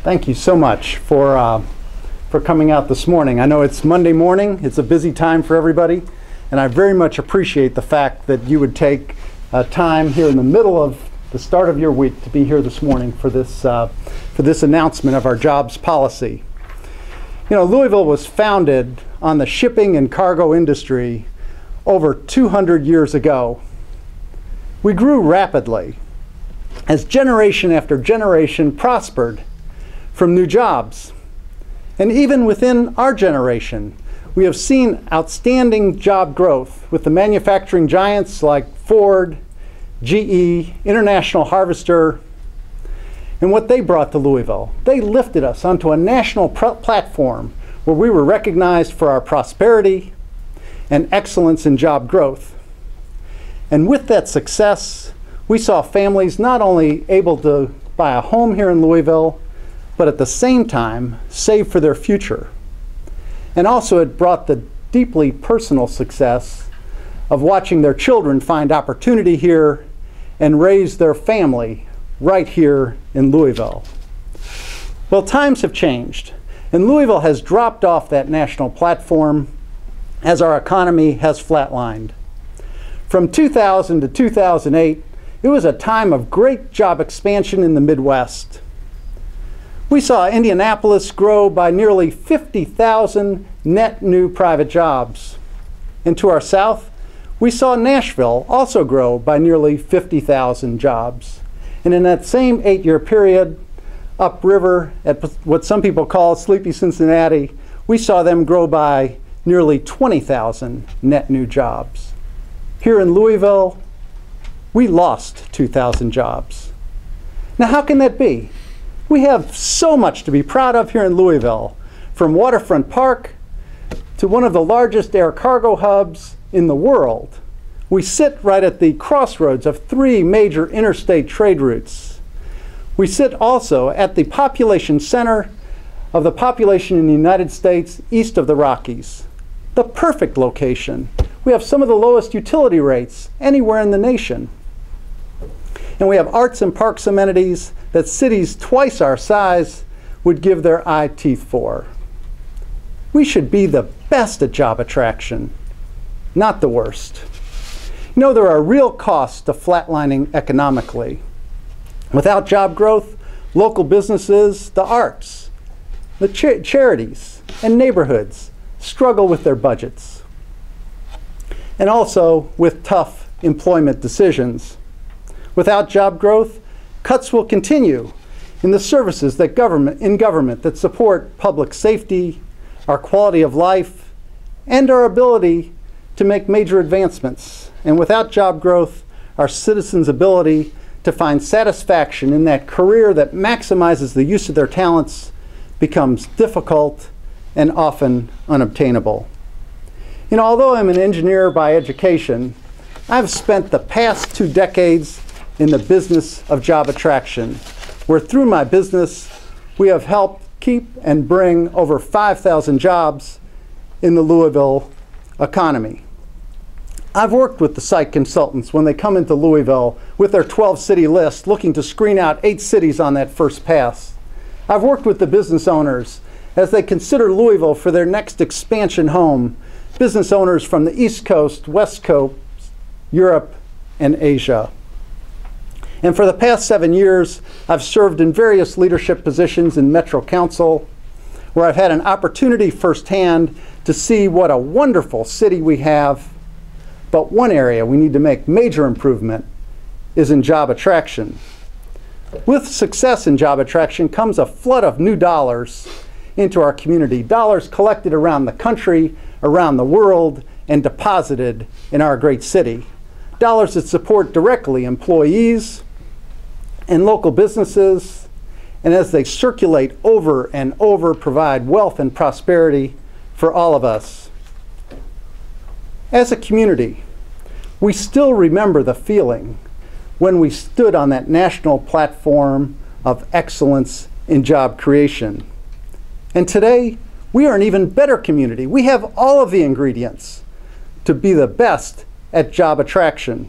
Thank you so much for coming out this morning. I know it's Monday morning. It's a busy time for everybody, and I very much appreciate the fact that you would take time here in the middle of the start of your week to be here this morning for this announcement of our jobs policy. You know, Louisville was founded on the shipping and cargo industry over 200 years ago. We grew rapidly as generation after generation prospered from new jobs. And even within our generation, we have seen outstanding job growth with the manufacturing giants like Ford, GE, International Harvester, and what they brought to Louisville. They lifted us onto a national platform where we were recognized for our prosperity and excellence in job growth. And with that success, we saw families not only able to buy a home here in Louisville, but at the same time save for their future. And also it brought the deeply personal success of watching their children find opportunity here and raise their family right here in Louisville. Well, times have changed, and Louisville has dropped off that national platform as our economy has flatlined. From 2000 to 2008, it was a time of great job expansion in the Midwest. We saw Indianapolis grow by nearly 50,000 net new private jobs. And to our south, we saw Nashville also grow by nearly 50,000 jobs. And in that same 8-year period, upriver at what some people call Sleepy Cincinnati, we saw them grow by nearly 20,000 net new jobs. Here in Louisville, we lost 2,000 jobs. Now, how can that be? We have so much to be proud of here in Louisville, from Waterfront Park to one of the largest air cargo hubs in the world. We sit right at the crossroads of 3 major interstate trade routes. We sit also at the population center of the population in the United States east of the Rockies. The perfect location. We have some of the lowest utility rates anywhere in the nation. And we have arts and parks amenities that cities twice our size would give their eye teeth for. We should be the best at job attraction, not the worst. You know, there are real costs to flatlining economically. Without job growth, local businesses, the arts, the charities, and neighborhoods struggle with their budgets. And also with tough employment decisions. Without job growth, cuts will continue in the services that government that support public safety, our quality of life, and our ability to make major advancements. And without job growth, our citizens' ability to find satisfaction in that career that maximizes the use of their talents becomes difficult and often unobtainable. You know, although I'm an engineer by education, I've spent the past 2 decades in the business of job attraction, where through my business, we have helped keep and bring over 5,000 jobs in the Louisville economy. I've worked with the site consultants when they come into Louisville with their 12-city list, looking to screen out 8 cities on that first pass. I've worked with the business owners as they consider Louisville for their next expansion home, business owners from the East Coast, West Coast, Europe, and Asia. And for the past 7 years, I've served in various leadership positions in Metro Council, where I've had an opportunity firsthand to see what a wonderful city we have. But one area we need to make major improvement is in job attraction. With success in job attraction comes a flood of new dollars into our community, dollars collected around the country, around the world, and deposited in our great city. Dollars that support directly employees and local businesses, and as they circulate over and over, provide wealth and prosperity for all of us. As a community, we still remember the feeling when we stood on that national platform of excellence in job creation. And today, we are an even better community. We have all of the ingredients to be the best at job attraction.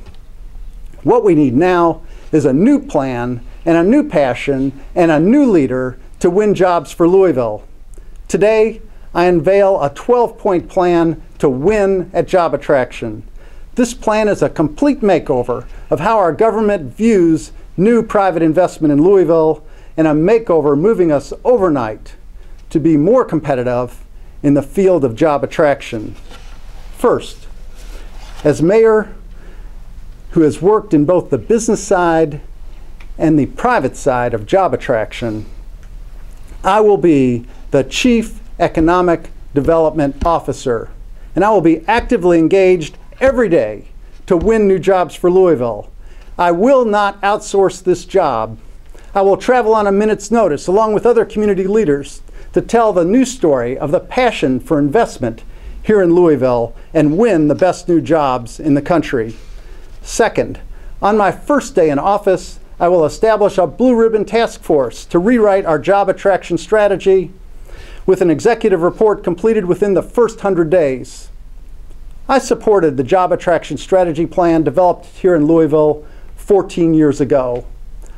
What we need now is a new plan and a new passion and a new leader to win jobs for Louisville. Today, I unveil a 12-point plan to win at job attraction. This plan is a complete makeover of how our government views new private investment in Louisville, and a makeover moving us overnight to be more competitive in the field of job attraction. First, as mayor who has worked in both the business side and the private side of job attraction, I will be the Chief Economic Development Officer, and I will be actively engaged every day to win new jobs for Louisville. I will not outsource this job. I will travel on a minute's notice along with other community leaders to tell the news story of the passion for investment here in Louisville and win the best new jobs in the country. Second, on my first day in office, I will establish a blue ribbon task force to rewrite our job attraction strategy with an executive report completed within the first 100 days. I supported the job attraction strategy plan developed here in Louisville 14 years ago.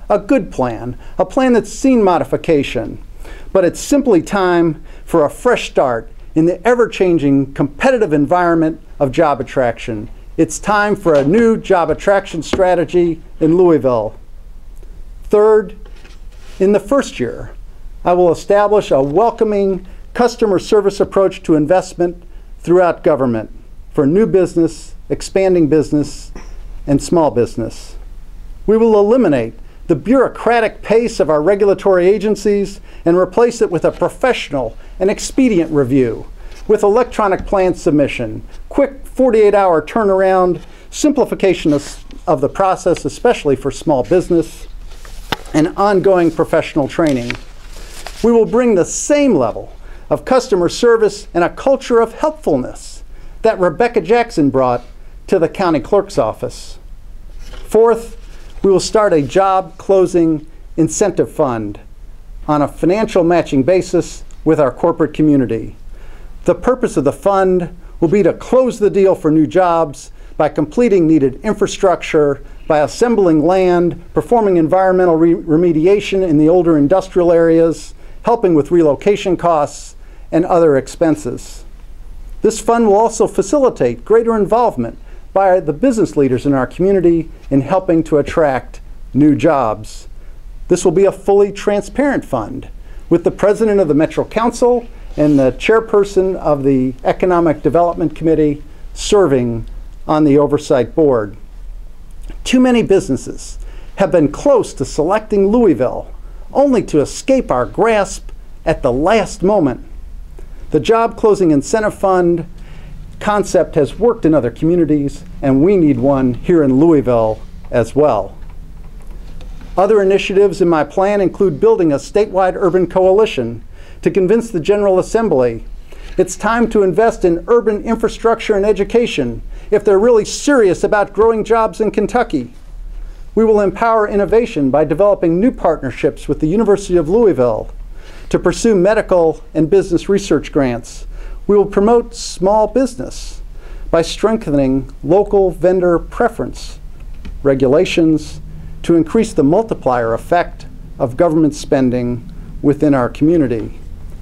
A good plan, a plan that's seen modification, but it's simply time for a fresh start in the ever-changing competitive environment of job attraction. It's time for a new job attraction strategy in Louisville. Third, in the first year, I will establish a welcoming customer service approach to investment throughout government for new business, expanding business, and small business. We will eliminate the bureaucratic pace of our regulatory agencies and replace it with a professional and expedient review with electronic plan submission, quick 48-hour turnaround, simplification of the process, especially for small business, and ongoing professional training. We will bring the same level of customer service and a culture of helpfulness that Rebecca Jackson brought to the county clerk's office. Fourth, we will start a job closing incentive fund on a financial matching basis with our corporate community. The purpose of the fund will be to close the deal for new jobs by completing needed infrastructure, by assembling land, performing environmental remediation in the older industrial areas, helping with relocation costs, and other expenses. This fund will also facilitate greater involvement by the business leaders in our community in helping to attract new jobs. This will be a fully transparent fund with the president of the Metro Council and the chairperson of the Economic Development Committee serving on the oversight board. Too many businesses have been close to selecting Louisville only to escape our grasp at the last moment. The Job Closing Incentive Fund concept has worked in other communities, and we need one here in Louisville as well. Other initiatives in my plan include building a statewide urban coalition to convince the General Assembly it's time to invest in urban infrastructure and education if they're really serious about growing jobs in Kentucky. We will empower innovation by developing new partnerships with the University of Louisville to pursue medical and business research grants. We will promote small business by strengthening local vendor preference regulations to increase the multiplier effect of government spending within our community.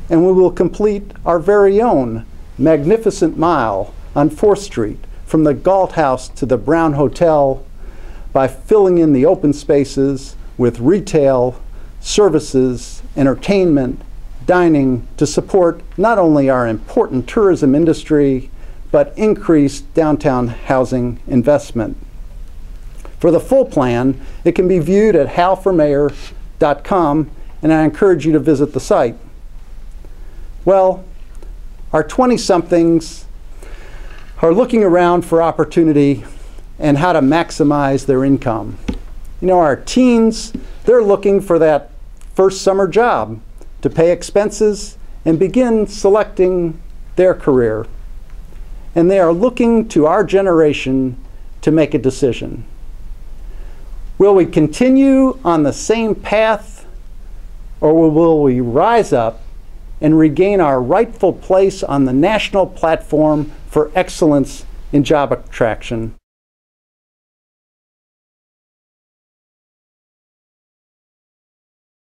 And we will complete our very own magnificent mile on 4th Street from the Galt House to the Brown Hotel by filling in the open spaces with retail, services, entertainment, dining to support not only our important tourism industry, but increased downtown housing investment. For the full plan, it can be viewed at halformayor.com, and I encourage you to visit the site. Well, our 20-somethings are looking around for opportunity and how to maximize their income. You know, our teens, they're looking for that first summer job to pay expenses and begin selecting their career. And they are looking to our generation to make a decision. Will we continue on the same path, or will we rise up and regain our rightful place on the national platform for excellence in job attraction?